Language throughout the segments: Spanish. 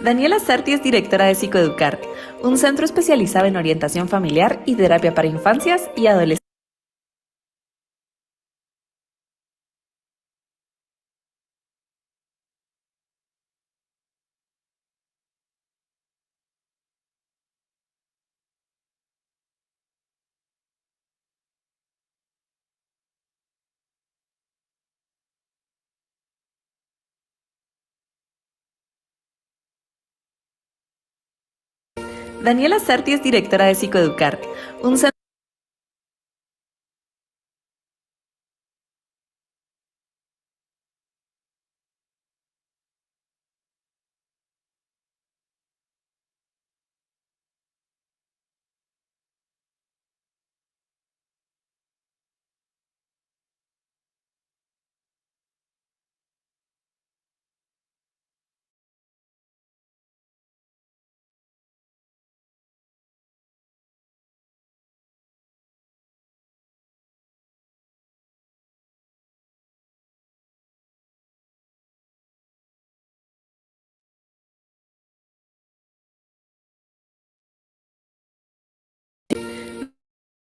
Daniela Sarti es directora de Psicoeducar, un centro especializado en orientación familiar y terapia para infancias y adolescentes. Daniela Sarti es directora de Psicoeducar, un centro.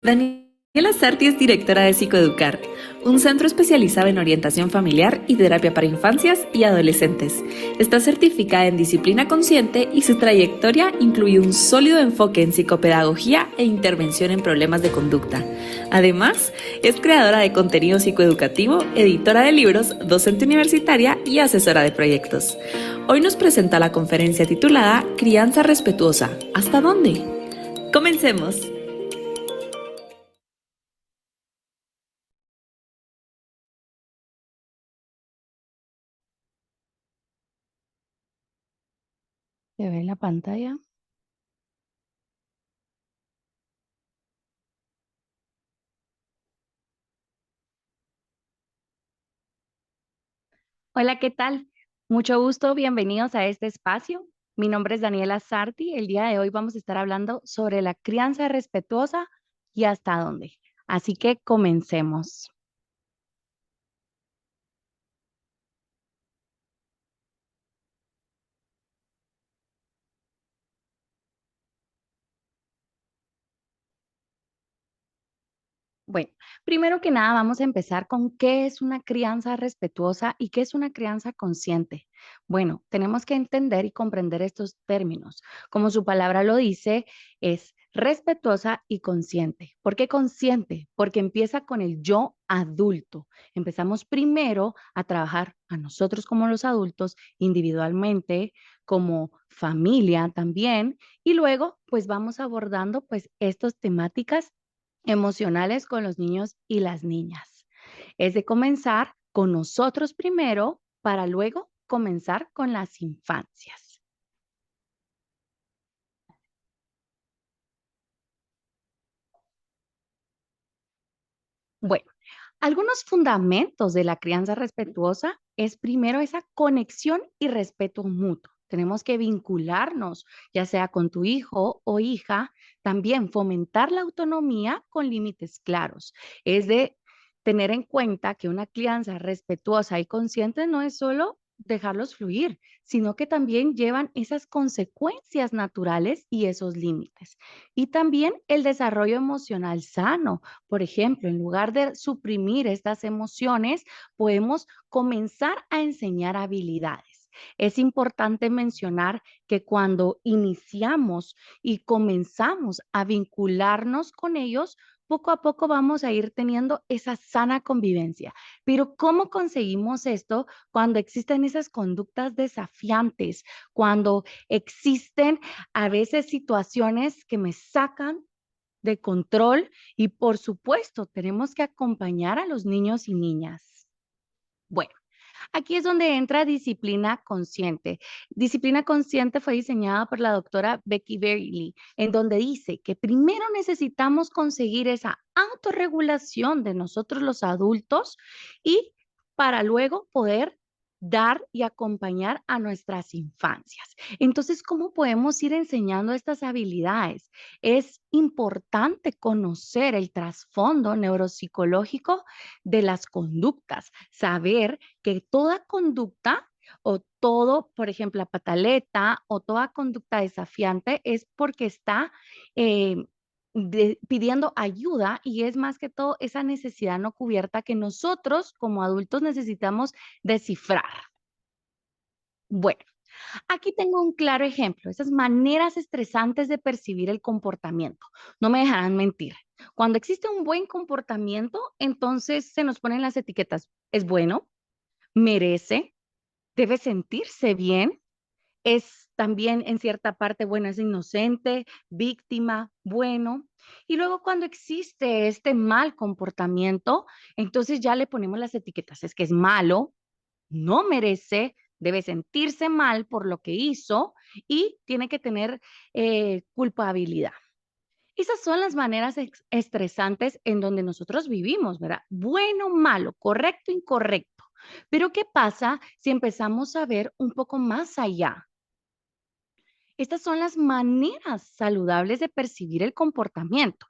Daniela Sarti es directora de Psicoeducar, un centro especializado en orientación familiar y terapia para infancias y adolescentes. Está certificada en disciplina consciente y su trayectoria incluye un sólido enfoque en psicopedagogía e intervención en problemas de conducta. Además, es creadora de contenido psicoeducativo, editora de libros, docente universitaria y asesora de proyectos. Hoy nos presenta la conferencia titulada Crianza Respetuosa. ¿Hasta dónde? Comencemos. ¿Se ve en la pantalla? Hola, ¿qué tal? Mucho gusto, bienvenidos a este espacio. Mi nombre es Daniela Sarti. El día de hoy vamos a estar hablando sobre la crianza respetuosa y hasta dónde. Así que comencemos. Bueno, primero que nada vamos a empezar con qué es una crianza respetuosa y qué es una crianza consciente. Bueno, tenemos que entender y comprender estos términos. Como su palabra lo dice, es respetuosa y consciente. ¿Por qué consciente? Porque empieza con el yo adulto. Empezamos primero a trabajar a nosotros como los adultos individualmente, como familia también, y luego pues vamos abordando pues estas temáticas emocionales con los niños y las niñas. Es de comenzar con nosotros primero para luego comenzar con las infancias. Bueno, algunos fundamentos de la crianza respetuosa es primero esa conexión y respeto mutuo. Tenemos que vincularnos, ya sea con tu hijo o hija, también fomentar la autonomía con límites claros. Es de tener en cuenta que una crianza respetuosa y consciente no es solo dejarlos fluir, sino que también llevan esas consecuencias naturales y esos límites. Y también el desarrollo emocional sano. Por ejemplo, en lugar de suprimir estas emociones, podemos comenzar a enseñar habilidades. Es importante mencionar que cuando iniciamos y comenzamos a vincularnos con ellos, poco a poco vamos a ir teniendo esa sana convivencia. Pero ¿cómo conseguimos esto cuando existen esas conductas desafiantes, cuando existen a veces situaciones que me sacan de control y por supuesto tenemos que acompañar a los niños y niñas? Bueno, aquí es donde entra disciplina consciente. Disciplina consciente fue diseñada por la doctora Becky Bailey, en donde dice que primero necesitamos conseguir esa autorregulación de nosotros los adultos y para luego poder dar y acompañar a nuestras infancias. Entonces, ¿cómo podemos ir enseñando estas habilidades? Es importante conocer el trasfondo neuropsicológico de las conductas, saber que toda conducta O todo, por ejemplo, la pataleta o toda conducta desafiante es porque está eh, pidiendo ayuda y es más que todo esa necesidad no cubierta que nosotros como adultos necesitamos descifrar. Bueno, aquí tengo un claro ejemplo, esas maneras estresantes de percibir el comportamiento. No me dejarán mentir. Cuando existe un buen comportamiento, entonces se nos ponen las etiquetas. Es bueno, merece, debe sentirse bien, es también en cierta parte, bueno, es inocente, víctima, bueno. Y luego cuando existe este mal comportamiento, entonces ya le ponemos las etiquetas. Es que es malo, no merece, debe sentirse mal por lo que hizo y tiene que tener culpabilidad. Esas son las maneras estresantes en donde nosotros vivimos, ¿verdad? Bueno, malo, correcto, incorrecto. Pero ¿qué pasa si empezamos a ver un poco más allá? Estas son las maneras saludables de percibir el comportamiento.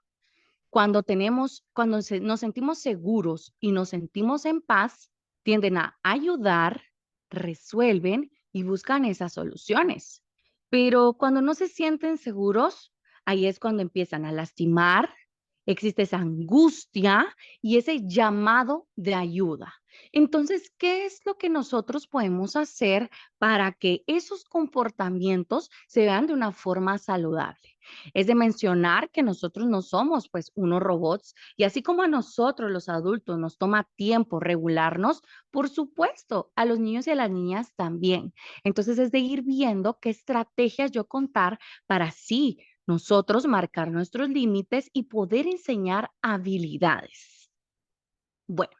Nos sentimos seguros y nos sentimos en paz, tienden a ayudar, resuelven y buscan esas soluciones. Pero cuando no se sienten seguros, ahí es cuando empiezan a lastimar, existe esa angustia y ese llamado de ayuda. Entonces, ¿qué es lo que nosotros podemos hacer para que esos comportamientos se vean de una forma saludable? Es de mencionar que nosotros no somos pues unos robots y así como a nosotros los adultos nos toma tiempo regularnos, por supuesto, a los niños y a las niñas también. Entonces es de ir viendo qué estrategias yo contar para así nosotros marcar nuestros límites y poder enseñar habilidades. Bueno,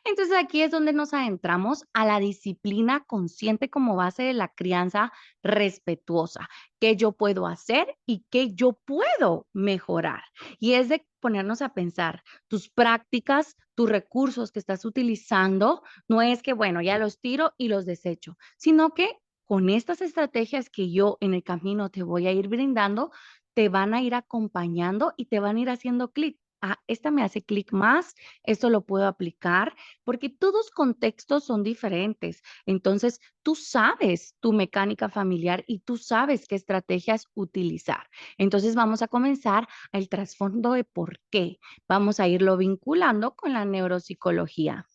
entonces aquí es donde nos adentramos a la disciplina consciente como base de la crianza respetuosa. ¿Qué yo puedo hacer y qué yo puedo mejorar? Y es de ponernos a pensar tus prácticas, tus recursos que estás utilizando, no es que, bueno, ya los tiro y los desecho, sino que con estas estrategias que yo en el camino te voy a ir brindando, te van a ir acompañando y te van a ir haciendo clic. Ah, esta me hace clic más, esto lo puedo aplicar, porque todos contextos son diferentes. Entonces, tú sabes tu mecánica familiar y tú sabes qué estrategias utilizar. Entonces, vamos a comenzar el trasfondo de por qué. Vamos a irlo vinculando con la neuropsicología.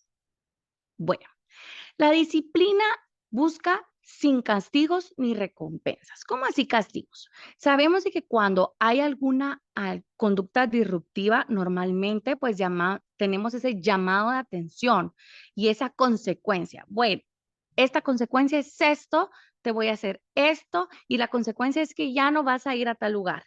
Bueno. La disciplina busca sin castigos ni recompensas. ¿Cómo así castigos? Sabemos de que cuando hay alguna conducta disruptiva, normalmente pues tenemos ese llamado de atención y esa consecuencia. Bueno, esta consecuencia es esto, te voy a hacer esto y la consecuencia es que ya no vas a ir a tal lugar.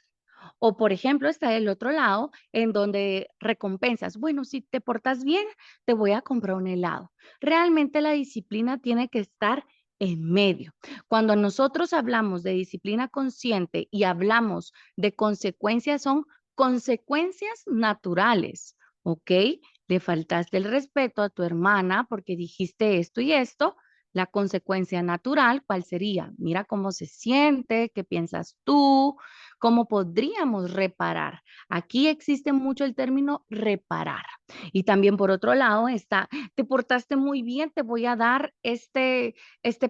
O, por ejemplo, está el otro lado en donde recompensas. Bueno, si te portas bien, te voy a comprar un helado. Realmente la disciplina tiene que estar en medio. Cuando nosotros hablamos de disciplina consciente y hablamos de consecuencias, son consecuencias naturales, ¿ok? Le faltaste el respeto a tu hermana porque dijiste esto y esto. La consecuencia natural, ¿cuál sería? Mira cómo se siente, qué piensas tú, cómo podríamos reparar. Aquí existe mucho el término reparar. Y también por otro lado está, te portaste muy bien, te voy a dar este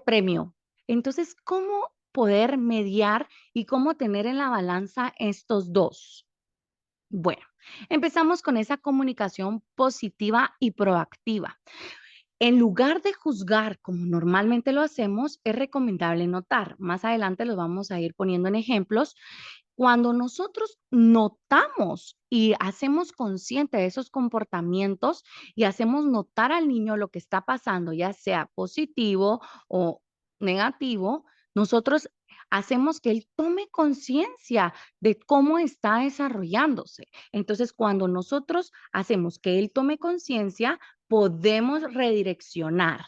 premio. Entonces, ¿cómo poder mediar y cómo tener en la balanza estos dos? Bueno, empezamos con esa comunicación positiva y proactiva. En lugar de juzgar como normalmente lo hacemos, es recomendable notar. Más adelante los vamos a ir poniendo en ejemplos. Cuando nosotros notamos y hacemos consciente de esos comportamientos y hacemos notar al niño lo que está pasando, ya sea positivo o negativo, nosotros hacemos que él tome conciencia de cómo está desarrollándose. Entonces, cuando nosotros hacemos que él tome conciencia, podemos redireccionar.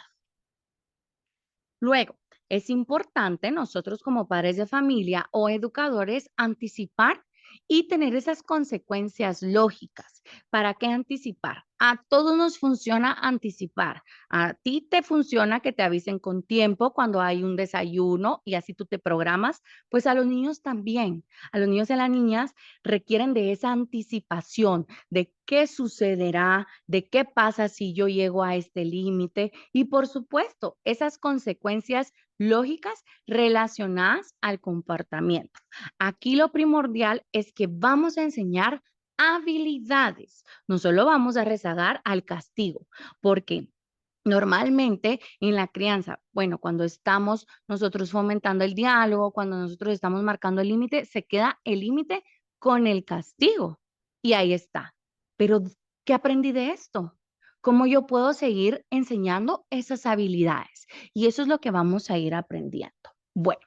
Luego, es importante nosotros como padres de familia o educadores anticipar y tener esas consecuencias lógicas. ¿Para qué anticipar? A todos nos funciona anticipar. A ti te funciona que te avisen con tiempo cuando hay un desayuno y así tú te programas, pues a los niños también. A los niños y a las niñas requieren de esa anticipación de qué sucederá, de qué pasa si yo llego a este límite y por supuesto esas consecuencias lógicas relacionadas al comportamiento. Aquí lo primordial es que vamos a enseñar habilidades, no solo vamos a rezagar al castigo, porque normalmente en la crianza, bueno, cuando estamos nosotros fomentando el diálogo, cuando nosotros estamos marcando el límite, se queda el límite con el castigo y ahí está. Pero, ¿qué aprendí de esto? ¿Cómo yo puedo seguir enseñando esas habilidades? Y eso es lo que vamos a ir aprendiendo. Bueno,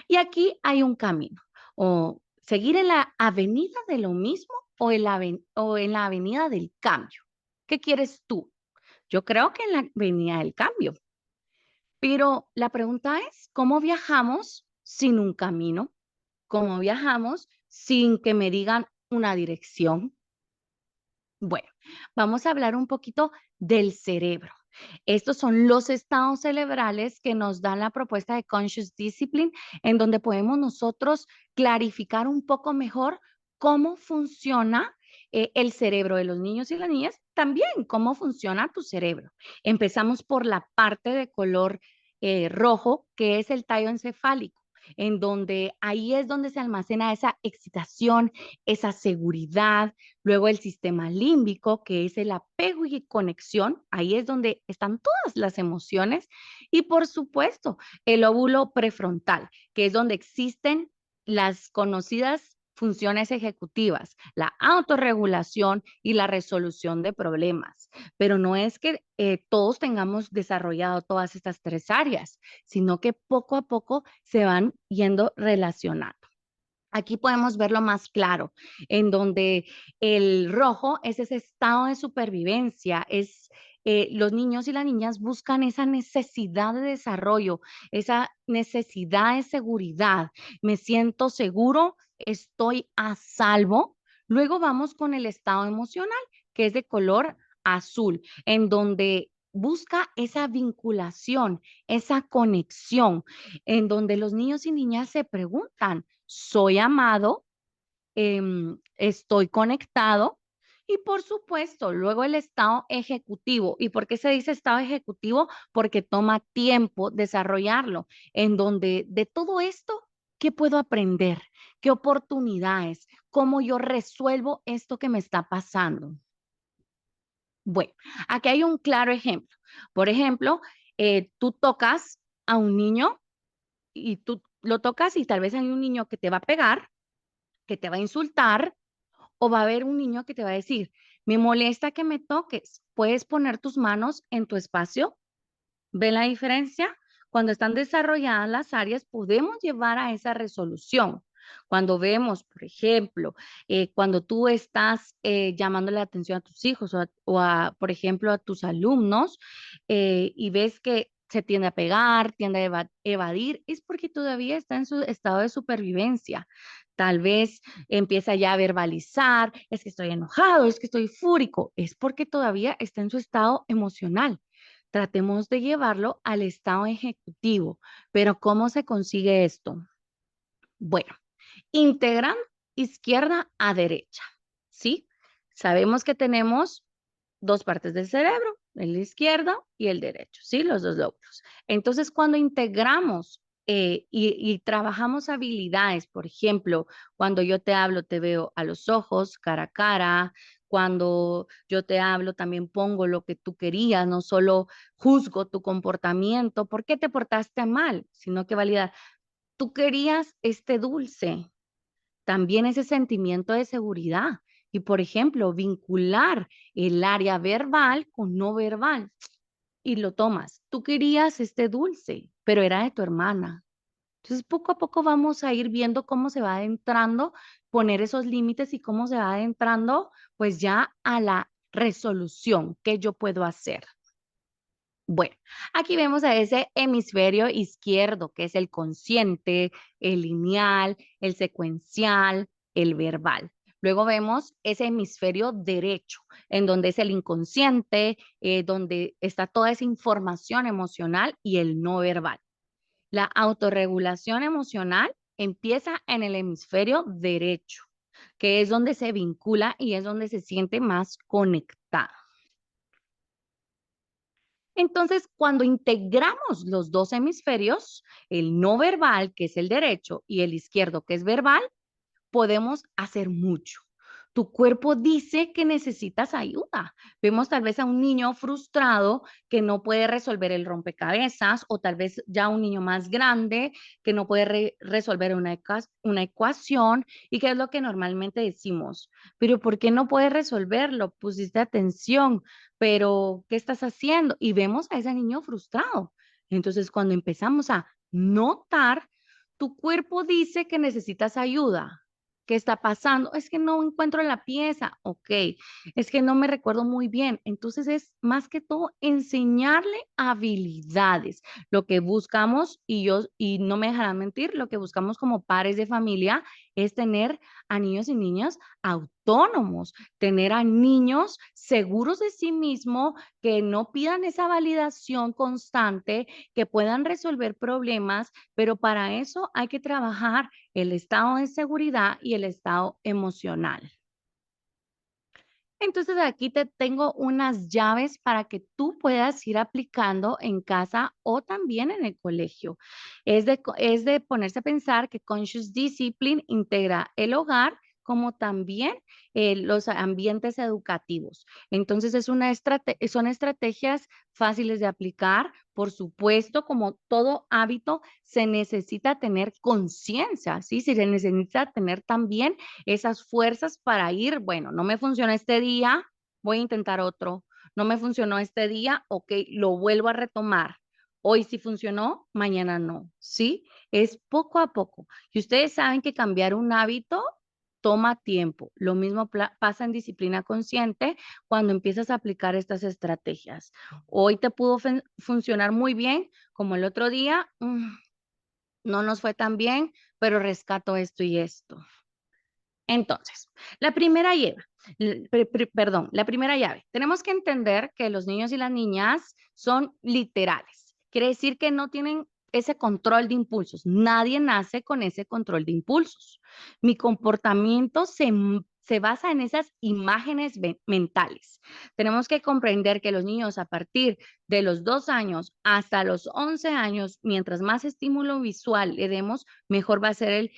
y aquí hay un camino, o seguir en la avenida de lo mismo o en la avenida del cambio. ¿Qué quieres tú? Yo creo que en la avenida del cambio, pero la pregunta es, ¿cómo viajamos sin un camino? ¿Cómo viajamos sin que me digan una dirección? Bueno, vamos a hablar un poquito del cerebro. Estos son los estados cerebrales que nos dan la propuesta de Conscious Discipline, en donde podemos nosotros clarificar un poco mejor cómo funciona el cerebro de los niños y las niñas, también cómo funciona tu cerebro. Empezamos por la parte de color rojo, que es el tallo encefálico, en donde ahí es donde se almacena esa excitación, esa seguridad. Luego el sistema límbico, que es el apego y conexión, ahí es donde están todas las emociones. Y por supuesto, el óvulo prefrontal, que es donde existen las conocidas funciones ejecutivas, la autorregulación y la resolución de problemas. Pero no es que todos tengamos desarrollado todas estas tres áreas, sino que poco a poco se van yendo relacionando. Aquí podemos verlo más claro, en donde el rojo es ese estado de supervivencia, es los niños y las niñas buscan esa necesidad de desarrollo, esa necesidad de seguridad. Me siento seguro, estoy a salvo. Luego vamos con el estado emocional, que es de color azul, en donde busca esa vinculación, esa conexión, en donde los niños y niñas se preguntan, soy amado, estoy conectado y por supuesto, luego el estado ejecutivo. ¿Y por qué se dice estado ejecutivo? Porque toma tiempo desarrollarlo, en donde de todo esto, ¿qué puedo aprender? ¿Qué oportunidades? ¿Cómo yo resuelvo esto que me está pasando? Bueno, aquí hay un claro ejemplo. Por ejemplo, tú tocas a un niño y tú lo tocas y tal vez hay un niño que te va a pegar, que te va a insultar, o va a haber un niño que te va a decir, me molesta que me toques, ¿puedes poner tus manos en tu espacio? ¿Ven la diferencia? Cuando están desarrolladas las áreas, podemos llevar a esa resolución. Cuando vemos, por ejemplo, cuando tú estás llamando la atención a tus hijos por ejemplo, a tus alumnos y ves que se tiende a pegar, tiende a evadir, es porque todavía está en su estado de supervivencia. Tal vez empieza ya a verbalizar, es que estoy enojado, es que estoy fúrico, es porque todavía está en su estado emocional. Tratemos de llevarlo al estado ejecutivo. Pero ¿cómo se consigue esto? Bueno, integrando izquierda a derecha, ¿sí? Sabemos que tenemos dos partes del cerebro, el izquierdo y el derecho, ¿sí? Los dos lóbulos. Entonces, cuando integramos y trabajamos habilidades, por ejemplo, cuando yo te hablo, te veo a los ojos, cara a cara, cuando yo te hablo, también pongo lo que tú querías, no solo juzgo tu comportamiento, ¿por qué te portaste mal? Sino que valida, tú querías este dulce, también ese sentimiento de seguridad. Y, por ejemplo, vincular el área verbal con no verbal y lo tomas. Tú querías este dulce, pero era de tu hermana. Entonces, poco a poco vamos a ir viendo cómo se va adentrando, poner esos límites y cómo se va adentrando, pues ya a la resolución que yo puedo hacer. Bueno, aquí vemos a ese hemisferio izquierdo, que es el consciente, el lineal, el secuencial, el verbal. Luego vemos ese hemisferio derecho, en donde es el inconsciente, donde está toda esa información emocional y el no verbal. La autorregulación emocional empieza en el hemisferio derecho, que es donde se vincula y es donde se siente más conectado. Entonces, cuando integramos los dos hemisferios, el no verbal, que es el derecho, y el izquierdo, que es verbal, podemos hacer mucho. Tu cuerpo dice que necesitas ayuda. Vemos tal vez a un niño frustrado que no puede resolver el rompecabezas o tal vez ya un niño más grande que no puede resolver una ecuación. ¿Y qué es lo que normalmente decimos? Pero ¿por qué no puedes resolverlo? Pusiste atención, pero ¿qué estás haciendo? Y vemos a ese niño frustrado. Entonces, cuando empezamos a notar, tu cuerpo dice que necesitas ayuda. ¿Qué está pasando? Es que no encuentro la pieza. Ok, es que no me recuerdo muy bien. Entonces es más que todo enseñarle habilidades. Lo que buscamos, y no me dejarán mentir, lo que buscamos como padres de familia es tener a niños y niñas autónomos, tener a niños seguros de sí mismos, que no pidan esa validación constante, que puedan resolver problemas, pero para eso hay que trabajar el estado de seguridad y el estado emocional. Entonces aquí te tengo unas llaves para que tú puedas ir aplicando en casa o también en el colegio. Es de ponerse a pensar que Conscious Discipline integra el hogar como también los ambientes educativos. Entonces son estrategias fáciles de aplicar. Por supuesto, como todo hábito, se necesita tener conciencia, ¿sí? Se necesita tener también esas fuerzas para ir, bueno, no me funciona este día, voy a intentar otro. No me funcionó este día, ok, lo vuelvo a retomar. Hoy sí funcionó, mañana no, ¿sí? Es poco a poco. Y ustedes saben que cambiar un hábito toma tiempo. Lo mismo pasa en disciplina consciente cuando empiezas a aplicar estas estrategias. Hoy te pudo funcionar muy bien, como el otro día, no nos fue tan bien, pero rescato esto y esto. Entonces, la primera llave, perdón, la primera llave. Tenemos que entender que los niños y las niñas son literales. Quiere decir que no tienen ese control de impulsos. Nadie nace con ese control de impulsos. Mi comportamiento se basa en esas imágenes mentales. Tenemos que comprender que los niños a partir de los 2 años hasta los 11 años, mientras más estímulo visual le demos, mejor va a ser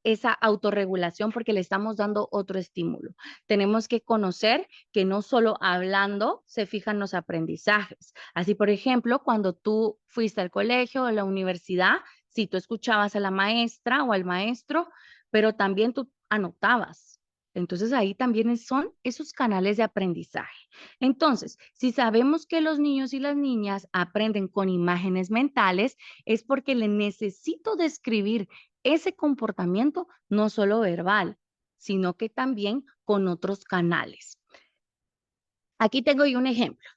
esa autorregulación porque le estamos dando otro estímulo. Tenemos que conocer que no solo hablando se fijan los aprendizajes. Así, por ejemplo, cuando tú fuiste al colegio o a la universidad, si tú escuchabas a la maestra o al maestro, pero también tú anotabas. Entonces ahí también son esos canales de aprendizaje. Entonces, si sabemos que los niños y las niñas aprenden con imágenes mentales, es porque le necesito describir ese comportamiento no solo verbal, sino que también con otros canales. Aquí tengo yo un ejemplo.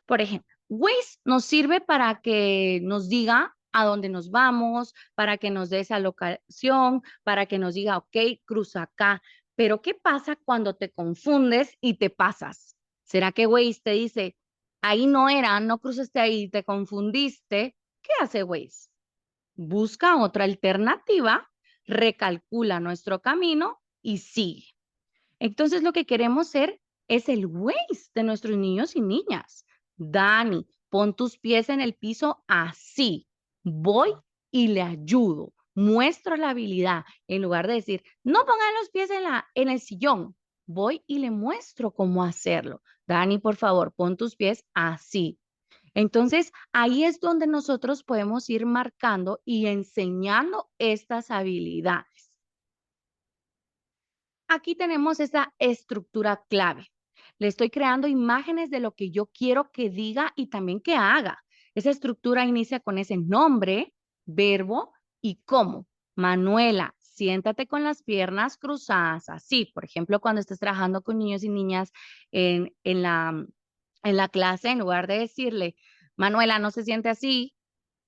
Por ejemplo, Waze nos sirve para que nos diga a dónde nos vamos, para que nos dé esa locación, para que nos diga, ok, cruza acá. Pero ¿qué pasa cuando te confundes y te pasas? ¿Será que Waze te dice, ahí no era, no cruzaste ahí, te confundiste? ¿Qué hace Waze? Busca otra alternativa, recalcula nuestro camino y sigue. Entonces lo que queremos ser es el Waze de nuestros niños y niñas. Dani, pon tus pies en el piso así. Voy y le ayudo. Muestro la habilidad. En lugar de decir, no pongan los pies en el sillón. Voy y le muestro cómo hacerlo. Dani, por favor, pon tus pies así. Entonces, ahí es donde nosotros podemos ir marcando y enseñando estas habilidades. Aquí tenemos esa estructura clave. Le estoy creando imágenes de lo que yo quiero que diga y también que haga. Esa estructura inicia con ese nombre, verbo y cómo. Manuela, siéntate con las piernas cruzadas, así. Por ejemplo, cuando estés trabajando con niños y niñas en la clase, en lugar de decirle, Manuela, no se siente así.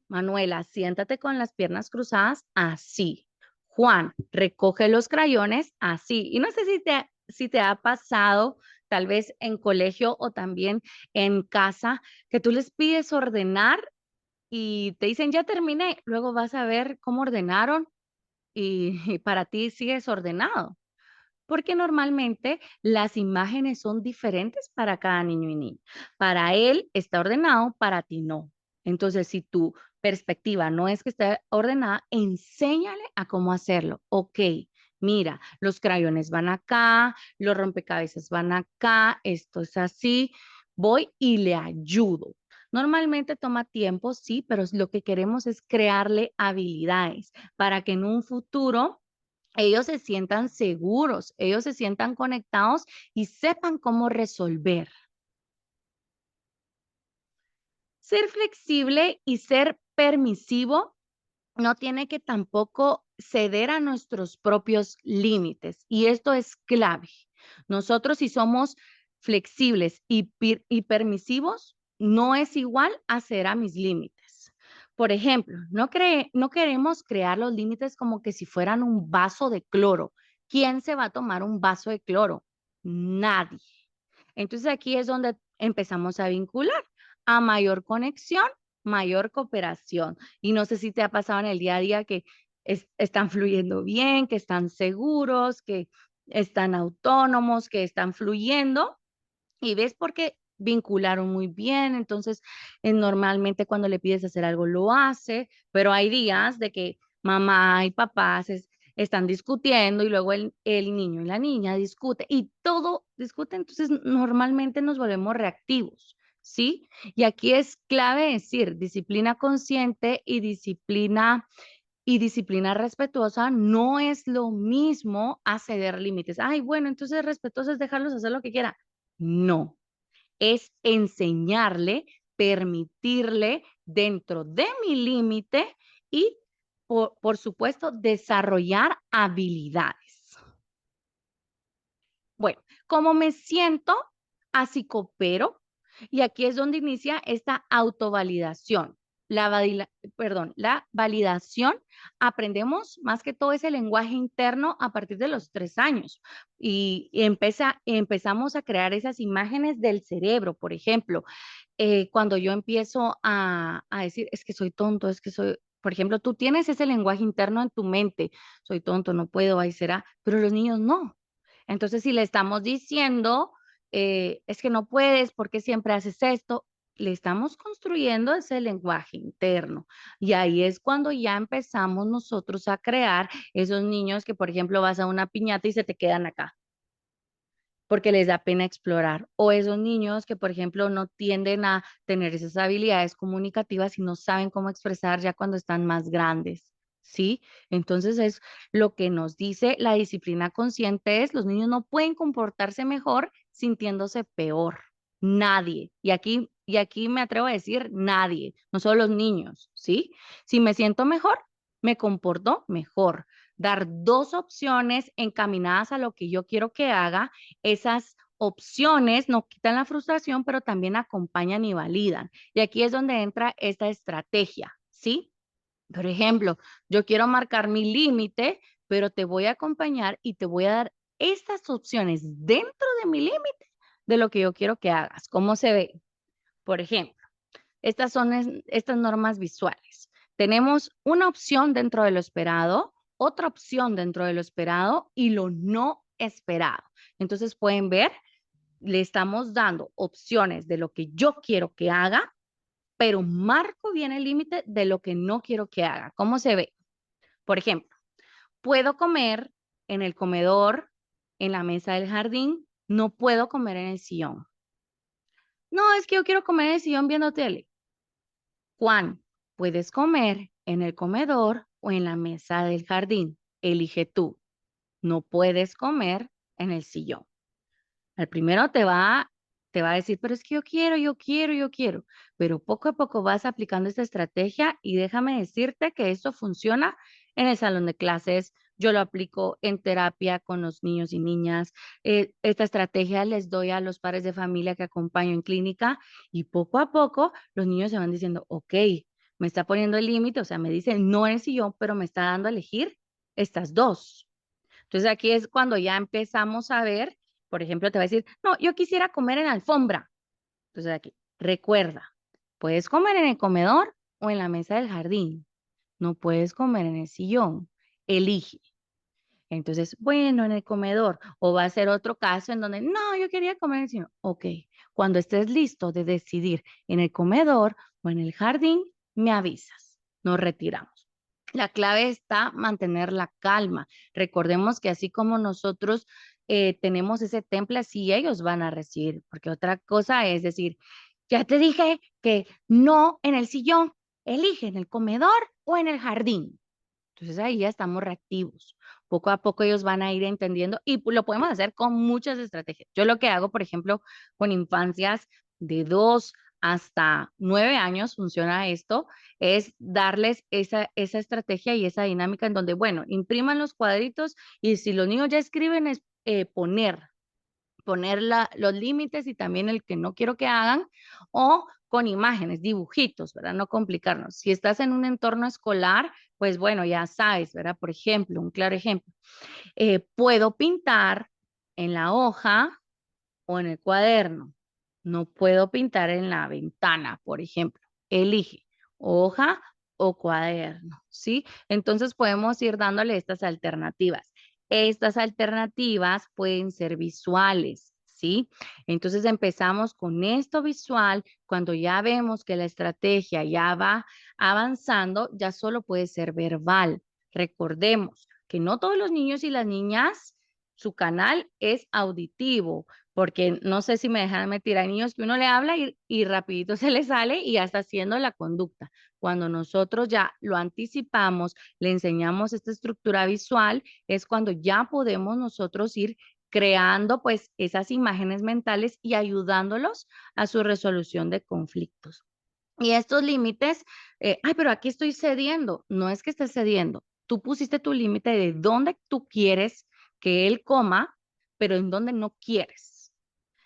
Manuela, siéntate con las piernas cruzadas, así. Juan, recoge los crayones así. Y no sé si te ha pasado, tal vez en colegio o también en casa, que tú les pides ordenar y te dicen, ya terminé. Luego vas a ver cómo ordenaron y para ti sigues ordenado. Porque normalmente las imágenes son diferentes para cada niño y niña. Para él está ordenado, para ti no. Entonces, si tu perspectiva no es que esté ordenada, enséñale a cómo hacerlo. Ok, mira, los crayones van acá, los rompecabezas van acá, esto es así. Voy y le ayudo. Normalmente toma tiempo, sí, pero lo que queremos es crearle habilidades para que en un futuro ellos se sientan seguros, ellos se sientan conectados y sepan cómo resolver. Ser flexible y ser permisivo no tiene que tampoco ceder a nuestros propios límites. Y esto es clave. Nosotros si somos flexibles y permisivos, no es igual a ceder a mis límites. Por ejemplo, no queremos crear los límites como que si fueran un vaso de cloro. ¿Quién se va a tomar un vaso de cloro? Nadie. Entonces aquí es donde empezamos a vincular. A mayor conexión, mayor cooperación. Y no sé si te ha pasado en el día a día que están fluyendo bien, que están seguros, que están autónomos, que están fluyendo y ves porque vincularon muy bien. Entonces, normalmente cuando le pides hacer algo lo hace, pero hay días de que mamá y papá están discutiendo y luego el niño y la niña discute y todo discute, entonces normalmente nos volvemos reactivos. ¿Sí? Y aquí es clave decir disciplina consciente y disciplina respetuosa no es lo mismo a ceder límites. Ay, bueno, entonces respetuoso es dejarlos hacer lo que quieran. No, es enseñarle, permitirle dentro de mi límite y, por supuesto, desarrollar habilidades. Bueno, como me siento, así coopero. Y aquí es donde inicia esta autovalidación. La validación, aprendemos más que todo ese lenguaje interno a partir de los 3 años y empezamos a crear esas imágenes del cerebro, por ejemplo, cuando yo empiezo a decir, es que soy tonto, es que soy, por ejemplo, tú tienes ese lenguaje interno en tu mente, soy tonto, no puedo, ahí será, pero los niños no. Entonces, si le estamos diciendo, es que no puedes, porque siempre haces esto? Le estamos construyendo ese lenguaje interno. Y ahí es cuando ya empezamos nosotros a crear esos niños que, por ejemplo, vas a una piñata y se te quedan acá porque les da pena explorar. O esos niños que, por ejemplo, no tienden a tener esas habilidades comunicativas y no saben cómo expresar ya cuando están más grandes. ¿Sí? Entonces es lo que nos dice la disciplina consciente es, los niños no pueden comportarse mejor sintiéndose peor. Nadie. Y aquí me atrevo a decir nadie, no solo los niños, ¿sí? Si me siento mejor, me comporto mejor. Dar dos opciones encaminadas a lo que yo quiero que haga, esas opciones no quitan la frustración, pero también acompañan y validan. Y aquí es donde entra esta estrategia, ¿sí? Por ejemplo, yo quiero marcar mi límite, pero te voy a acompañar y te voy a dar estas opciones dentro de mi límite de lo que yo quiero que hagas. ¿Cómo se ve? Por ejemplo, estas son estas normas visuales. Tenemos una opción dentro de lo esperado, otra opción dentro de lo esperado y lo no esperado. Entonces pueden ver, le estamos dando opciones de lo que yo quiero que haga, pero marco bien el límite de lo que no quiero que haga. ¿Cómo se ve? Por ejemplo, puedo comer en el comedor, en la mesa del jardín, no puedo comer en el sillón. No, es que yo quiero comer en el sillón viendo tele. Juan, puedes comer en el comedor o en la mesa del jardín. Elige tú. No puedes comer en el sillón. Al primero te va a decir, pero es que yo quiero, yo quiero, yo quiero. Pero poco a poco vas aplicando esta estrategia y déjame decirte que esto funciona en el salón de clases. Yo lo aplico en terapia con los niños y niñas. Esta estrategia les doy a los padres de familia que acompaño en clínica y poco a poco los niños se van diciendo, ok, me está poniendo el límite, o sea, me dicen no en el sillón, pero me está dando a elegir estas dos. Entonces aquí es cuando ya empezamos a ver, por ejemplo, te va a decir, no, yo quisiera comer en la alfombra. Entonces aquí, recuerda, puedes comer en el comedor o en la mesa del jardín. No puedes comer en el sillón. Elige. Entonces, bueno, en el comedor. O va a ser otro caso en donde, no, yo quería comer en el sillón. Ok, cuando estés listo de decidir en el comedor o en el jardín, me avisas. Nos retiramos. La clave está mantener la calma. Recordemos que así como nosotros tenemos ese temple, así ellos van a recibir. Porque otra cosa es decir, ya te dije que no en el sillón, elige en el comedor o en el jardín. Entonces ahí ya estamos reactivos. Poco a poco ellos van a ir entendiendo y lo podemos hacer con muchas estrategias. Yo lo que hago, por ejemplo, con infancias de 2 hasta 9 años, funciona esto, es darles esa estrategia y esa dinámica en donde, bueno, impriman los cuadritos y si los niños ya escriben, es poner los límites y también el que no quiero que hagan, o con imágenes, dibujitos, ¿verdad? No complicarnos. Si estás en un entorno escolar, pues bueno, ya sabes, ¿verdad? Por ejemplo, un claro ejemplo, puedo pintar en la hoja o en el cuaderno. No puedo pintar en la ventana, por ejemplo. Elige hoja o cuaderno, ¿sí? Entonces podemos ir dándole estas alternativas. Estas alternativas pueden ser visuales, ¿sí? Entonces empezamos con esto visual. Cuando ya vemos que la estrategia ya va avanzando, ya solo puede ser verbal. Recordemos que no todos los niños y las niñas, su canal es auditivo, porque no sé si me dejan mentir, hay niños que uno le habla y rapidito se le sale y ya está haciendo la conducta. Cuando nosotros ya lo anticipamos, le enseñamos esta estructura visual, es cuando ya podemos nosotros ir creando pues esas imágenes mentales y ayudándolos a su resolución de conflictos. Y estos límites, ay, pero aquí estoy cediendo. No es que estés cediendo. Tú pusiste tu límite de dónde tú quieres que él coma, pero en dónde no quieres.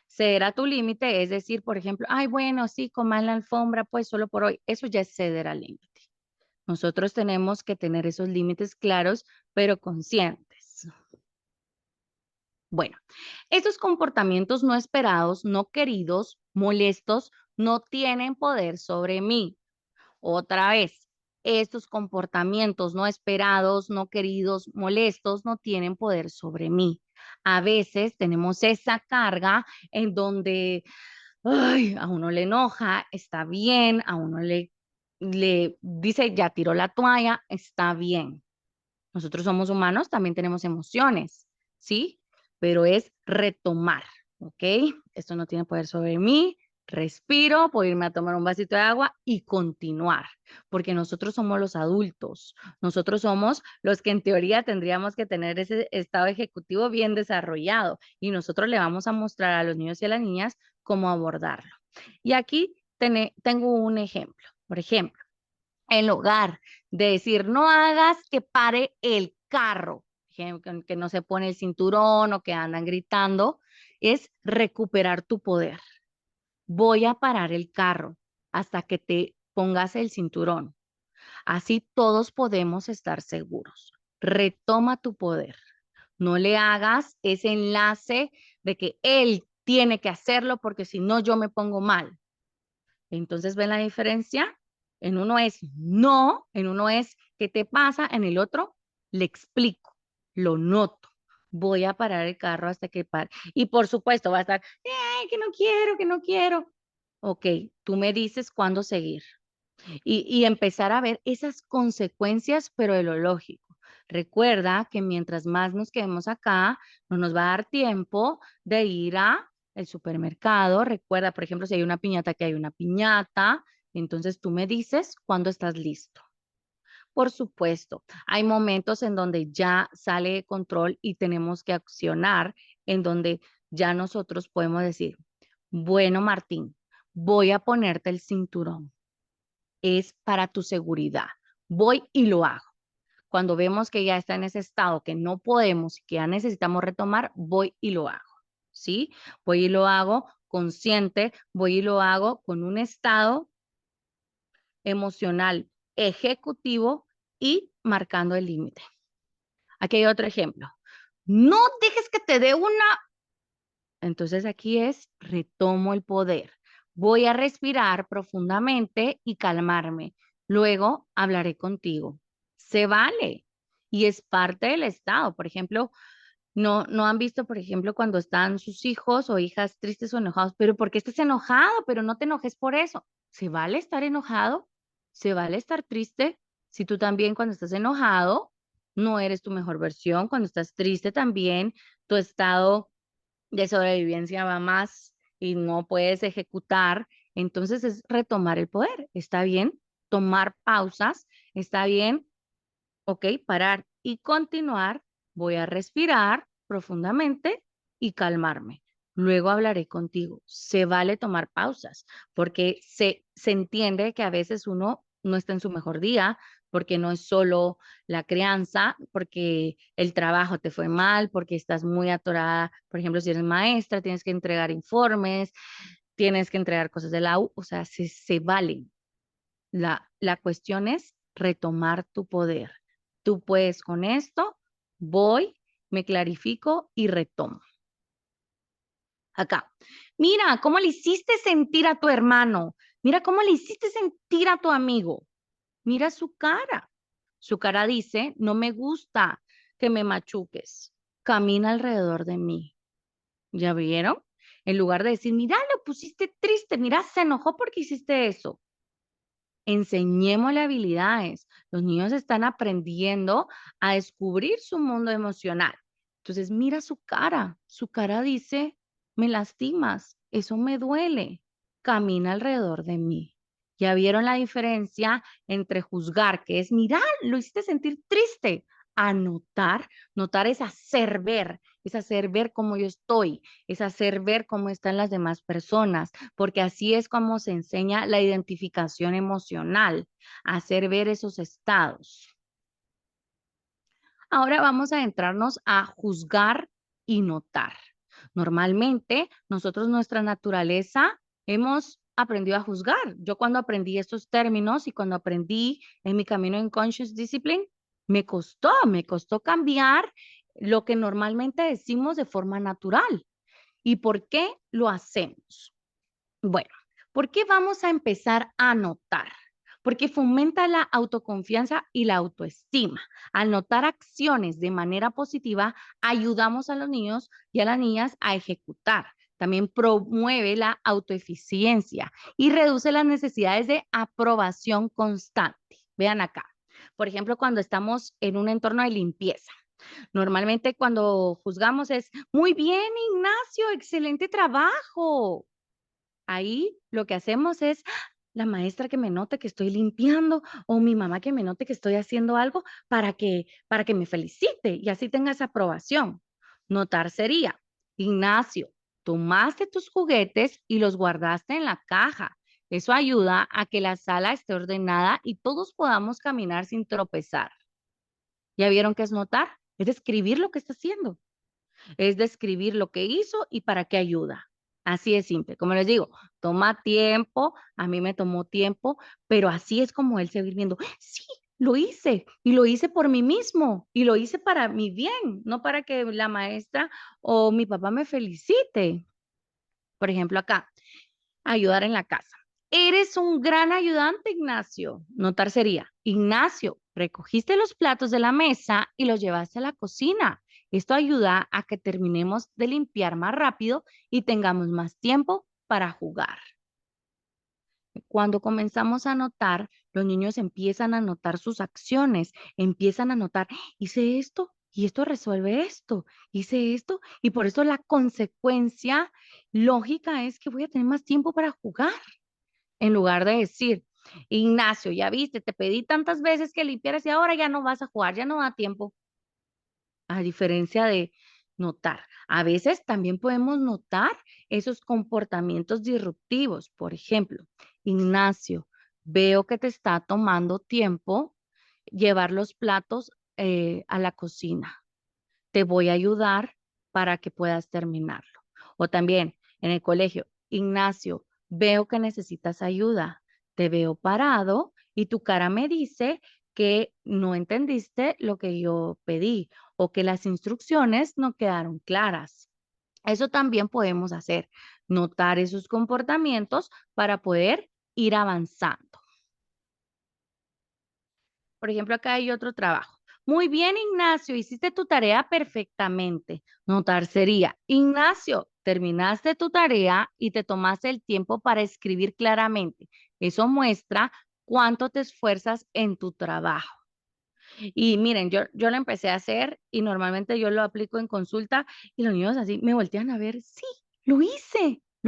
Ceder a tu límite es decir, por ejemplo, ay, bueno, sí, coma en la alfombra, pues solo por hoy. Eso ya es ceder al límite. Nosotros tenemos que tener esos límites claros, pero conscientes. Bueno, estos comportamientos no esperados, no queridos, molestos, no tienen poder sobre mí. Otra vez, estos comportamientos no esperados, no queridos, molestos, no tienen poder sobre mí. A veces tenemos esa carga en donde ay, a uno le enoja, está bien, a uno le dice, ya tiró la toalla, está bien. Nosotros somos humanos, también tenemos emociones, ¿sí? Pero es retomar, ¿ok? Esto no tiene poder sobre mí. Respiro, puedo irme a tomar un vasito de agua y continuar, porque nosotros somos los adultos, nosotros somos los que en teoría tendríamos que tener ese estado ejecutivo bien desarrollado y nosotros le vamos a mostrar a los niños y a las niñas cómo abordarlo. Y aquí tengo un ejemplo, por ejemplo el hogar, de decir, no hagas que pare el carro, que no se pone el cinturón o que andan gritando, es recuperar tu poder. Voy a parar el carro hasta que te pongas el cinturón. Así todos podemos estar seguros. Retoma tu poder. No le hagas ese enlace de que él tiene que hacerlo porque si no yo me pongo mal. Entonces, ¿ven la diferencia? En uno es no, en uno es ¿qué te pasa? En el otro le explico, lo noto. Voy a parar el carro hasta que pare. Y por supuesto va a estar, ay, que no quiero, que no quiero. Ok, tú me dices cuándo seguir y empezar a ver esas consecuencias, pero de lo lógico. Recuerda que mientras más nos quedemos acá, no nos va a dar tiempo de ir a el supermercado. Recuerda, por ejemplo, si hay una piñata, que hay una piñata, entonces tú me dices cuándo estás listo. Por supuesto, hay momentos en donde ya sale de control y tenemos que accionar, en donde ya nosotros podemos decir, bueno, Martín, voy a ponerte el cinturón, es para tu seguridad. Voy y lo hago. Cuando vemos que ya está en ese estado que no podemos, que ya necesitamos retomar, voy y lo hago. ¿Sí? Voy y lo hago consciente, voy y lo hago con un estado emocional ejecutivo y marcando el límite. Aquí hay otro ejemplo. No dejes que te dé una. Entonces aquí es, retomo el poder. Voy a respirar profundamente y calmarme. Luego hablaré contigo. Se vale. Y es parte del estado. Por ejemplo, no han visto, por ejemplo, cuando están sus hijos o hijas tristes o enojados, pero ¿por qué estás enojado? Pero no te enojes por eso. ¿Se vale estar enojado? ¿Se vale estar triste? Si tú también cuando estás enojado no eres tu mejor versión, cuando estás triste también tu estado de sobrevivencia va más y no puedes ejecutar, entonces es retomar el poder. Está bien tomar pausas, está bien, ok, parar y continuar. Voy a respirar profundamente y calmarme. Luego hablaré contigo. Se vale tomar pausas porque se entiende que a veces uno no está en su mejor día, porque no es solo la crianza, porque el trabajo te fue mal, porque estás muy atorada. Por ejemplo, si eres maestra, tienes que entregar informes, tienes que entregar cosas de la U, o sea, se vale. La cuestión es retomar tu poder. Tú puedes con esto, voy, me clarifico y retomo. Acá, mira cómo le hiciste sentir a tu hermano, mira cómo le hiciste sentir a tu amigo, mira su cara. Su cara dice, no me gusta que me machuques, camina alrededor de mí. ¿Ya vieron? En lugar de decir, mira, lo pusiste triste, mira, se enojó porque hiciste eso. Enseñémosle habilidades. Los niños están aprendiendo a descubrir su mundo emocional. Entonces, mira su cara. Su cara dice, me lastimas, eso me duele. Camina alrededor de mí. ¿Ya vieron la diferencia entre juzgar, que es, mira, lo hiciste sentir triste, a notar? Notar es hacer ver cómo yo estoy, es hacer ver cómo están las demás personas, porque así es como se enseña la identificación emocional, hacer ver esos estados. Ahora vamos a adentrarnos a juzgar y notar. Normalmente, nosotros, nuestra naturaleza, hemos aprendido a juzgar. Yo cuando aprendí estos términos y cuando aprendí en mi camino en Conscious Discipline, me costó cambiar lo que normalmente decimos de forma natural. ¿Y por qué lo hacemos? Bueno, ¿por qué vamos a empezar a notar? Porque fomenta la autoconfianza y la autoestima. Al notar acciones de manera positiva, ayudamos a los niños y a las niñas a ejecutar. También promueve la autoeficiencia y reduce las necesidades de aprobación constante. Vean acá. Por ejemplo, cuando estamos en un entorno de limpieza. Normalmente cuando juzgamos es, muy bien, Ignacio, excelente trabajo. Ahí lo que hacemos es la maestra que me note que estoy limpiando o mi mamá que me note que estoy haciendo algo para que me felicite y así tenga esa aprobación. Notar sería, Ignacio, tomaste tus juguetes y los guardaste en la caja. Eso ayuda a que la sala esté ordenada y todos podamos caminar sin tropezar. ¿Ya vieron qué es notar? Es describir lo que está haciendo, es describir lo que hizo y para qué ayuda. Así es simple. Como les digo, toma tiempo, a mí me tomó tiempo, pero así es como él se va a ir viendo. Sí, lo hice y lo hice por mí mismo y lo hice para mi bien, no para que la maestra o mi papá me felicite. Por ejemplo, acá, ayudar en la casa. Eres un gran ayudante, Ignacio. Notar sería, Ignacio, recogiste los platos de la mesa y los llevaste a la cocina. Esto ayuda a que terminemos de limpiar más rápido y tengamos más tiempo para jugar. Cuando comenzamos a notar, los niños empiezan a notar sus acciones, empiezan a notar, hice esto y esto resuelve esto, hice esto y por eso la consecuencia lógica es que voy a tener más tiempo para jugar. En lugar de decir, Ignacio, ya viste, te pedí tantas veces que limpiaras y ahora ya no vas a jugar, ya no da tiempo. A diferencia de notar. A veces también podemos notar esos comportamientos disruptivos. Por ejemplo, Ignacio, veo que te está tomando tiempo llevar los platos a la cocina. Te voy a ayudar para que puedas terminarlo. O también en el colegio, Ignacio, veo que necesitas ayuda. Te veo parado y tu cara me dice que no entendiste lo que yo pedí o que las instrucciones no quedaron claras. Eso también podemos hacer, notar esos comportamientos para poder ir avanzando. Por ejemplo, acá hay otro trabajo. Muy bien, Ignacio, hiciste tu tarea perfectamente. Notar sería, Ignacio, terminaste tu tarea y te tomaste el tiempo para escribir claramente. Eso muestra cuánto te esfuerzas en tu trabajo. Y miren, yo lo empecé a hacer y normalmente yo lo aplico en consulta y los niños así me voltean a ver, sí, lo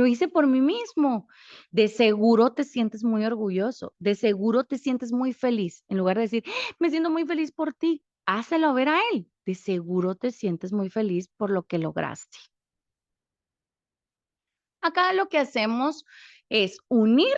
hice por mí mismo. De seguro te sientes muy orgulloso, de seguro te sientes muy feliz. En lugar de decir, me siento muy feliz por ti, hácelo ver a él. De seguro te sientes muy feliz por lo que lograste. Acá lo que hacemos es unir,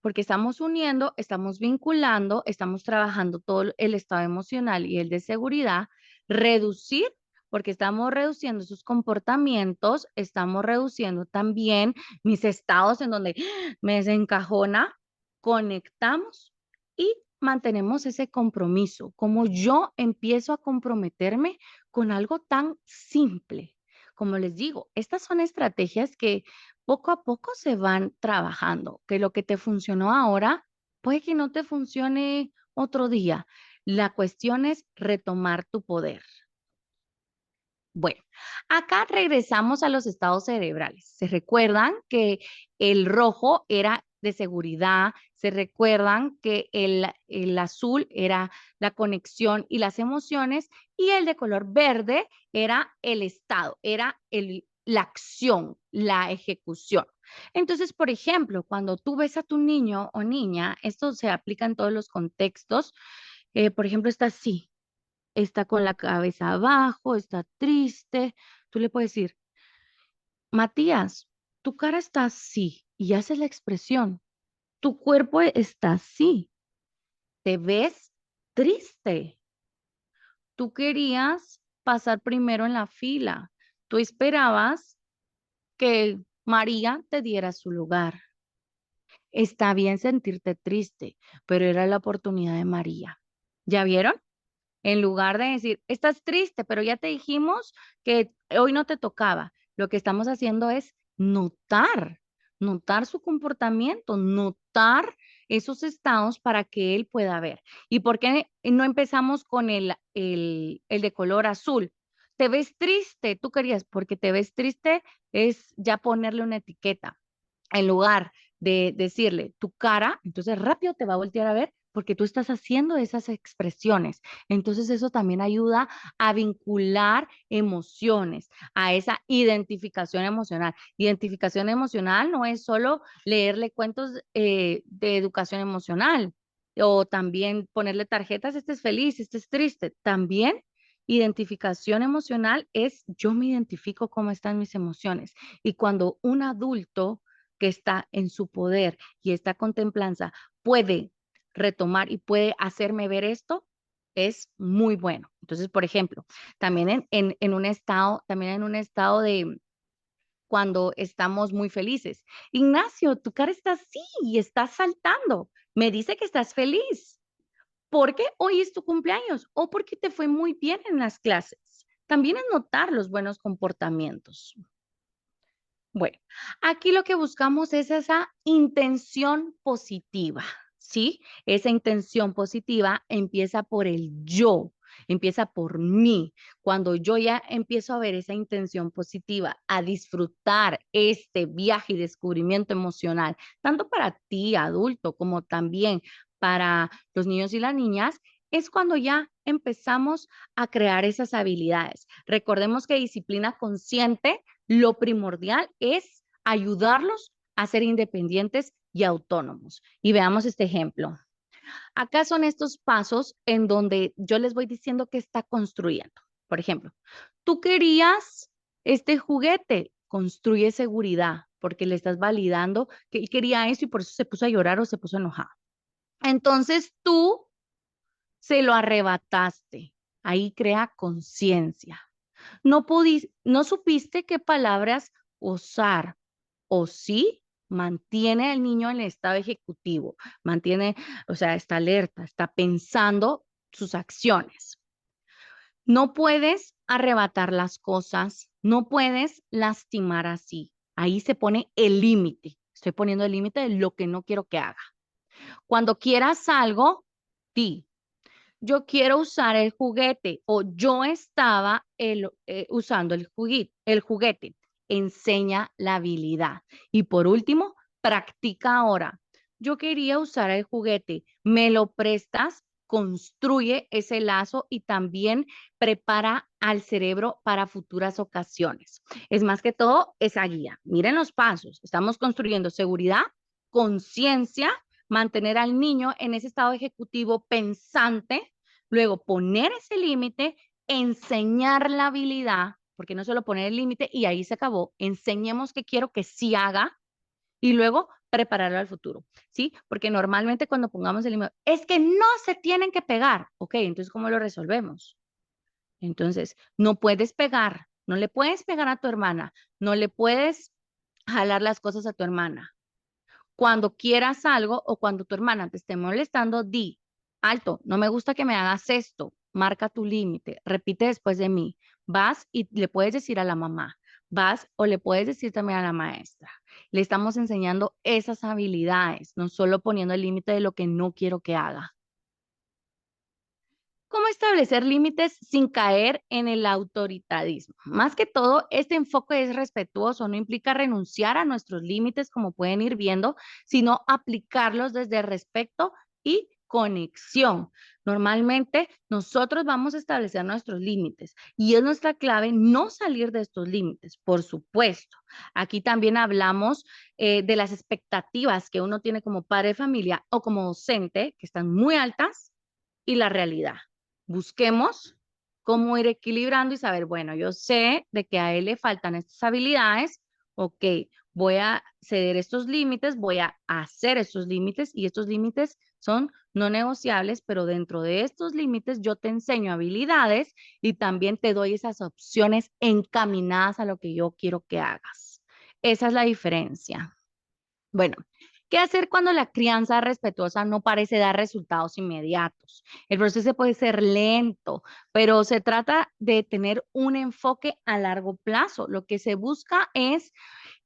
porque estamos uniendo, estamos vinculando, estamos trabajando todo el estado emocional y el de seguridad, reducir, porque estamos reduciendo sus comportamientos, estamos reduciendo también mis estados en donde me desencajona, conectamos y mantenemos ese compromiso. Como yo empiezo a comprometerme con algo tan simple. Como les digo, estas son estrategias que poco a poco se van trabajando, que lo que te funcionó ahora puede que no te funcione otro día. La cuestión es retomar tu poder. Bueno, acá regresamos a los estados cerebrales. Se recuerdan que el rojo era de seguridad, se recuerdan que el azul era la conexión y las emociones y el de color verde era el estado, era la acción, la ejecución. Entonces, por ejemplo, cuando tú ves a tu niño o niña, esto se aplica en todos los contextos, por ejemplo, está así, está con la cabeza abajo, está triste. Tú le puedes decir, Matías, tu cara está así y haces la expresión. Tu cuerpo está así. Te ves triste. Tú querías pasar primero en la fila. Tú esperabas que María te diera su lugar. Está bien sentirte triste, pero era la oportunidad de María. ¿Ya vieron? En lugar de decir, estás triste, pero ya te dijimos que hoy no te tocaba. Lo que estamos haciendo es notar su comportamiento, notar esos estados para que él pueda ver. ¿Y por qué no empezamos con el de color azul? Te ves triste, tú querías, porque te ves triste es ya ponerle una etiqueta. En lugar de decirle tu cara, entonces rápido te va a voltear a ver porque tú estás haciendo esas expresiones. Entonces eso también ayuda a vincular emociones, a esa identificación emocional. Identificación emocional no es solo leerle cuentos de educación emocional o también ponerle tarjetas, este es feliz, este es triste. También identificación emocional es yo me identifico cómo están mis emociones. Y cuando un adulto que está en su poder y esta contemplanza puede retomar y puede hacerme ver esto, es muy bueno. Entonces, por ejemplo, también también en un estado de cuando estamos muy felices. Ignacio, tu cara está así y estás saltando. Me dice que estás feliz porque hoy es tu cumpleaños o porque te fue muy bien en las clases. También es notar los buenos comportamientos. Bueno, aquí lo que buscamos es esa intención positiva, ¿sí? Esa intención positiva empieza por el yo, empieza por mí. Cuando yo ya empiezo a ver esa intención positiva, a disfrutar este viaje y descubrimiento emocional, tanto para ti, adulto, como también para los niños y las niñas, es cuando ya empezamos a crear esas habilidades. Recordemos que disciplina consciente lo primordial es ayudarlos a ser independientes y autónomos. Y veamos este ejemplo. Acá son estos pasos en donde yo les voy diciendo que está construyendo. Por ejemplo, tú querías este juguete, construye seguridad porque le estás validando que él quería eso y por eso se puso a llorar o se puso enojado. Entonces tú se lo arrebataste. Ahí crea conciencia. No supiste qué palabras usar o sí mantiene al niño en el estado ejecutivo, mantiene, o sea, está alerta, está pensando sus acciones. No puedes arrebatar las cosas, no puedes lastimar así. Ahí se pone el límite. Estoy poniendo el límite de lo que no quiero que haga. Cuando quieras algo, di, yo quiero usar el juguete o yo estaba usando el juguete. Enseña la habilidad. Y por último, practica ahora. Yo quería usar el juguete. ¿Me lo prestas? Construye ese lazo y también prepara al cerebro para futuras ocasiones. Es más que todo esa guía. Miren los pasos. Estamos construyendo seguridad, conciencia, mantener al niño en ese estado ejecutivo pensante. Luego, poner ese límite, enseñar la habilidad, porque no solo poner el límite y ahí se acabó. Enseñemos qué quiero que sí haga y luego prepararlo al futuro, ¿sí? Porque normalmente cuando pongamos el límite, es que no se tienen que pegar. Ok, entonces, ¿cómo lo resolvemos? Entonces, no puedes pegar, no le puedes pegar a tu hermana, no le puedes jalar las cosas a tu hermana. Cuando quieras algo o cuando tu hermana te esté molestando, di, alto, no me gusta que me hagas esto, marca tu límite, repite después de mí. Vas y le puedes decir a la mamá, vas o le puedes decir también a la maestra. Le estamos enseñando esas habilidades, no solo poniendo el límite de lo que no quiero que haga. ¿Cómo establecer límites sin caer en el autoritarismo? Más que todo, este enfoque es respetuoso, no implica renunciar a nuestros límites, como pueden ir viendo, sino aplicarlos desde respeto y conexión. Normalmente, nosotros vamos a establecer nuestros límites y es nuestra clave no salir de estos límites, por supuesto. Aquí también hablamos de las expectativas que uno tiene como padre de familia o como docente, que están muy altas, y la realidad. Busquemos cómo ir equilibrando y saber, bueno, yo sé de que a él le faltan estas habilidades, ok, voy a ceder estos límites, voy a hacer estos límites y estos límites son no negociables, pero dentro de estos límites yo te enseño habilidades y también te doy esas opciones encaminadas a lo que yo quiero que hagas. Esa es la diferencia. Bueno, ¿qué hacer cuando la crianza respetuosa no parece dar resultados inmediatos? El proceso puede ser lento, pero se trata de tener un enfoque a largo plazo. Lo que se busca es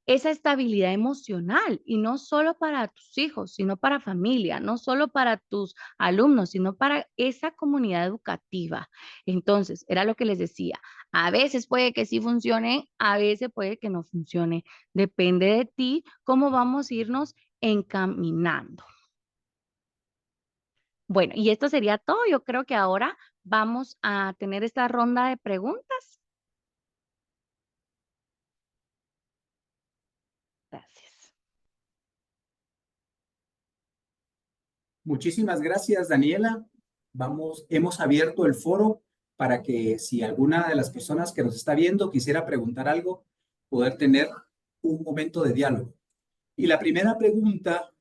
esa estabilidad emocional y no solo para tus hijos, sino para familia, no solo para tus alumnos, sino para esa comunidad educativa. Entonces, era lo que les decía, a veces puede que sí funcione, a veces puede que no funcione. Depende de ti cómo vamos a irnos encaminando. Bueno, y esto sería todo. Yo creo que ahora vamos a tener esta ronda de preguntas. Gracias. Muchísimas gracias, Daniela. Hemos abierto el foro para que si alguna de las personas que nos está viendo quisiera preguntar algo, poder tener un momento de diálogo. Y la primera pregunta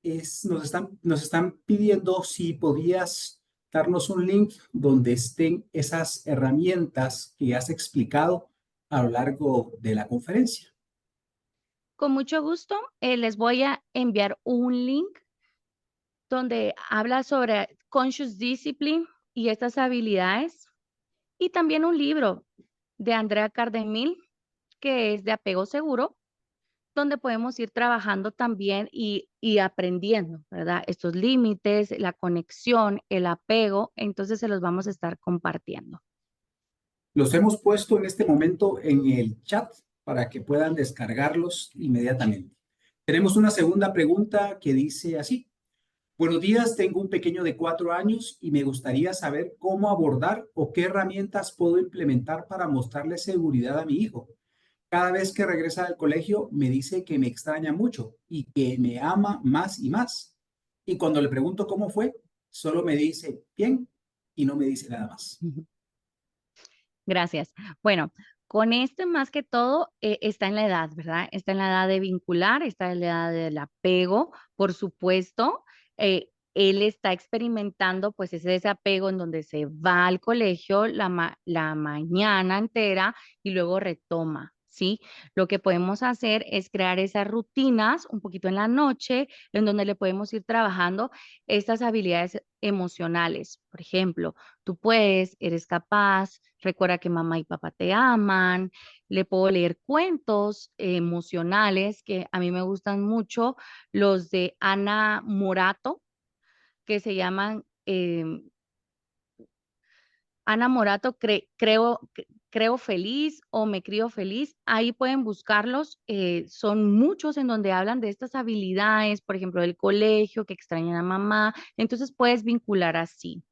es, nos están pidiendo si podías darnos un link donde estén esas herramientas que has explicado a lo largo de la conferencia. Con mucho gusto, les voy a enviar un link donde habla sobre Conscious Discipline y estas habilidades y también un libro de Andrea Cardemil que es de apego seguro, donde podemos ir trabajando también y aprendiendo, ¿verdad? Estos límites, la conexión, el apego, entonces se los vamos a estar compartiendo. Los hemos puesto en este momento en el chat para que puedan descargarlos inmediatamente. Tenemos una segunda pregunta que dice así. Buenos días, tengo un pequeño de 4 años y me gustaría saber cómo abordar o qué herramientas puedo implementar para mostrarle seguridad a mi hijo. Cada vez que regresa del colegio me dice que me extraña mucho y que me ama más y más. Y cuando le pregunto cómo fue, solo me dice bien y no me dice nada más. Gracias. Bueno, con esto más que todo está en la edad, ¿verdad? Está en la edad de vincular, está en la edad del apego, por supuesto. Él está experimentando pues ese desapego en donde se va al colegio la mañana entera y luego retoma. ¿sí? Lo que podemos hacer es crear esas rutinas un poquito en la noche, en donde le podemos ir trabajando estas habilidades emocionales. Por ejemplo, tú puedes, eres capaz, recuerda que mamá y papá te aman, le puedo leer cuentos emocionales que a mí me gustan mucho, los de Ana Morato, que se llaman Ana Morato, creo feliz o me crío feliz. Ahí pueden buscarlos. Son muchos en donde hablan de estas habilidades, por ejemplo, del colegio, que extrañan a mamá. Entonces puedes vincular así.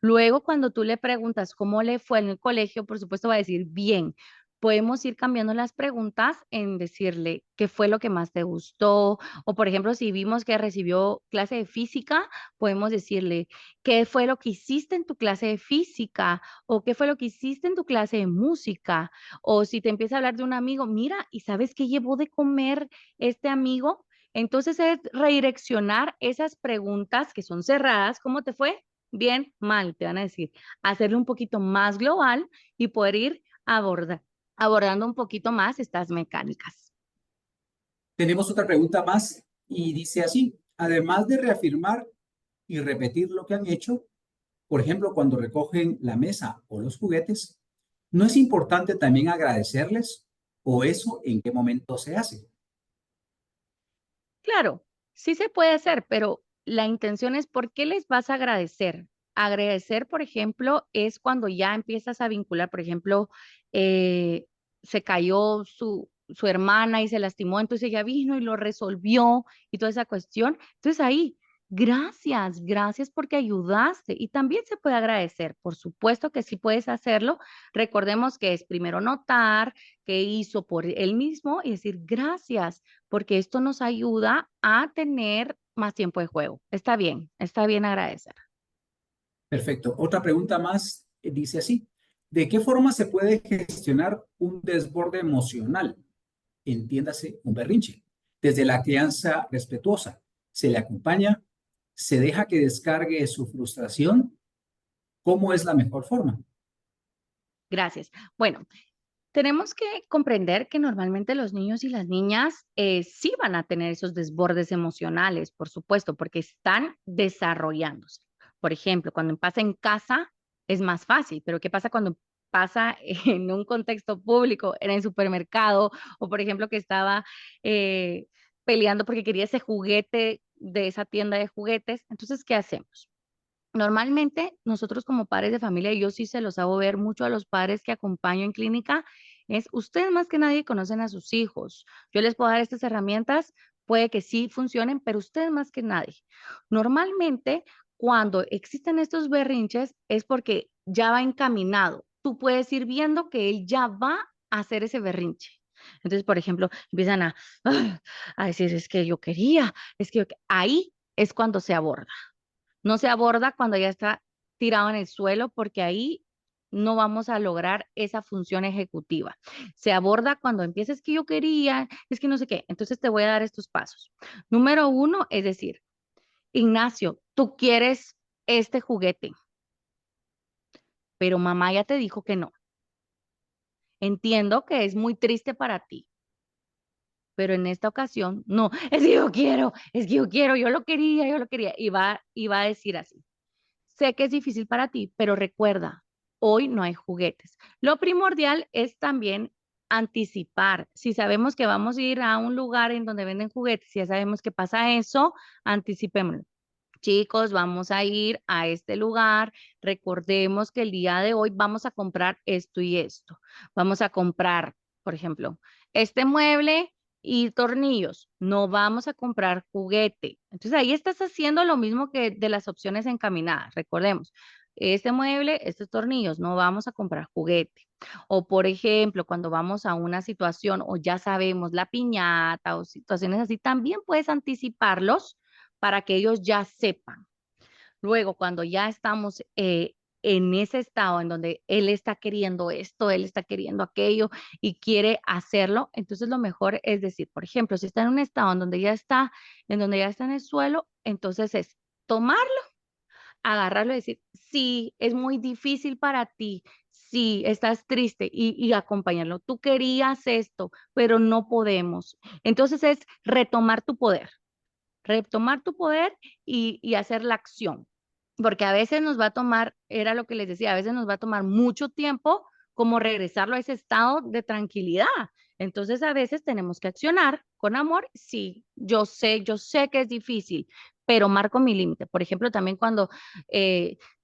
Luego, cuando tú le preguntas cómo le fue en el colegio, por supuesto va a decir bien. Podemos ir cambiando las preguntas en decirle qué fue lo que más te gustó. O, por ejemplo, si vimos que recibió clase de física, podemos decirle, ¿qué fue lo que hiciste en tu clase de física? ¿O qué fue lo que hiciste en tu clase de música? O si te empieza a hablar de un amigo, mira, ¿y sabes qué llevó de comer este amigo? Entonces es redireccionar esas preguntas que son cerradas. ¿Cómo te fue? Bien, mal, te van a decir. Hacerlo un poquito más global y poder ir abordando un poquito más estas mecánicas. Tenemos otra pregunta más y dice así, además de reafirmar y repetir lo que han hecho, por ejemplo, cuando recogen la mesa o los juguetes, ¿no es importante también agradecerles o eso en qué momento se hace? Claro, sí se puede hacer, pero la intención es, ¿por qué les vas a agradecer? Agradecer, por ejemplo, es cuando ya empiezas a vincular, por ejemplo, eh, se cayó su hermana y se lastimó, entonces ella vino y lo resolvió y toda esa cuestión. Entonces ahí, gracias, gracias porque ayudaste. Y también se puede agradecer, por supuesto que sí puedes hacerlo. Recordemos que es primero notar qué hizo por él mismo y decir gracias porque esto nos ayuda a tener más tiempo de juego. Está bien agradecer. Perfecto. Otra pregunta más dice así, ¿de qué forma se puede gestionar un desborde emocional? Entiéndase, un berrinche. Desde la crianza respetuosa, se le acompaña, se deja que descargue su frustración. ¿Cómo es la mejor forma? Gracias. Bueno, tenemos que comprender que normalmente los niños y las niñas sí van a tener esos desbordes emocionales, por supuesto, porque están desarrollándose. Por ejemplo, cuando pasa en casa es más fácil, pero ¿qué pasa cuando pasa en un contexto público, en el supermercado, o por ejemplo que estaba eh, peleando porque quería ese juguete de esa tienda de juguetes? Entonces, ¿qué hacemos? Normalmente, nosotros como padres de familia, y yo sí se los hago ver mucho a los padres que acompaño en clínica, es ustedes más que nadie conocen a sus hijos. Yo les puedo dar estas herramientas, puede que sí funcionen, pero ustedes más que nadie. Normalmente, cuando existen estos berrinches, es porque ya va encaminado. Tú puedes ir viendo que él ya va a hacer ese berrinche. Entonces, por ejemplo, empiezan a decir, es que yo quería, ahí es cuando se aborda. No se aborda cuando ya está tirado en el suelo porque ahí no vamos a lograr esa función ejecutiva. Se aborda cuando empieces que yo quería, es que no sé qué. Entonces te voy a dar estos pasos. Número uno, es decir, Ignacio, tú quieres este juguete, pero mamá ya te dijo que no. Entiendo que es muy triste para ti, pero en esta ocasión no. Es que yo quiero, es que yo quiero, yo lo quería. Y va a decir así. Sé que es difícil para ti, pero recuerda, hoy no hay juguetes. Lo primordial es también anticipar. Si sabemos que vamos a ir a un lugar en donde venden juguetes, si ya sabemos que pasa eso, anticipémoslo. Chicos, vamos a ir a este lugar. Recordemos que el día de hoy vamos a comprar esto y esto. Vamos a comprar, por ejemplo, este mueble y tornillos. No vamos a comprar juguete. Entonces ahí estás haciendo lo mismo que de las opciones encaminadas. Recordemos, este mueble, estos tornillos, no vamos a comprar juguete. O por ejemplo, cuando vamos a una situación o ya sabemos la piñata o situaciones así, también puedes anticiparlos para que ellos ya sepan. Luego, cuando ya estamos en ese estado en donde él está queriendo esto, él está queriendo aquello y quiere hacerlo, entonces lo mejor es decir, por ejemplo, si está en un estado en donde ya está en el suelo, entonces es tomarlo, agarrarlo y decir, sí, es muy difícil para ti, sí, estás triste y acompañarlo. Tú querías esto, pero no podemos. Entonces es retomar tu poder y hacer la acción. Porque a veces nos va a tomar, era lo que les decía, a veces nos va a tomar mucho tiempo como regresarlo a ese estado de tranquilidad. Entonces a veces tenemos que accionar con amor. Sí, yo sé que es difícil, pero marco mi límite. Por ejemplo, también cuando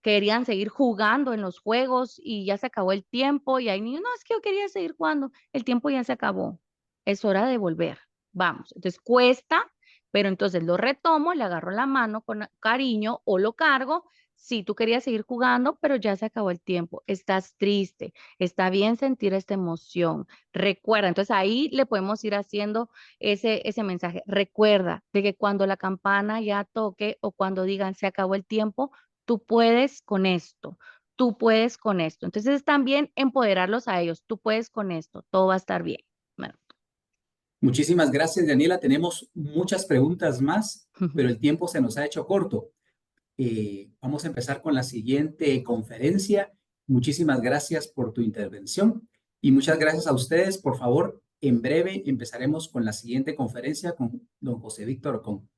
querían seguir jugando en los juegos y ya se acabó el tiempo y hay niños, no, es que yo quería seguir jugando, el tiempo ya se acabó, es hora de volver, vamos. Entonces cuesta, pero entonces lo retomo, le agarro la mano con cariño o lo cargo. Sí, tú querías seguir jugando, pero ya se acabó el tiempo. Estás triste. Está bien sentir esta emoción. Recuerda, entonces ahí le podemos ir haciendo ese mensaje. Recuerda de que cuando la campana ya toque o cuando digan se acabó el tiempo, tú puedes con esto. Tú puedes con esto. Entonces también empoderarlos a ellos. Tú puedes con esto. Todo va a estar bien. Bueno. Muchísimas gracias, Daniela. Tenemos muchas preguntas más, pero el tiempo se nos ha hecho corto. Vamos a empezar con la siguiente conferencia. Muchísimas gracias por tu intervención y muchas gracias a ustedes. Por favor, en breve empezaremos con la siguiente conferencia con don José Víctor Ocon.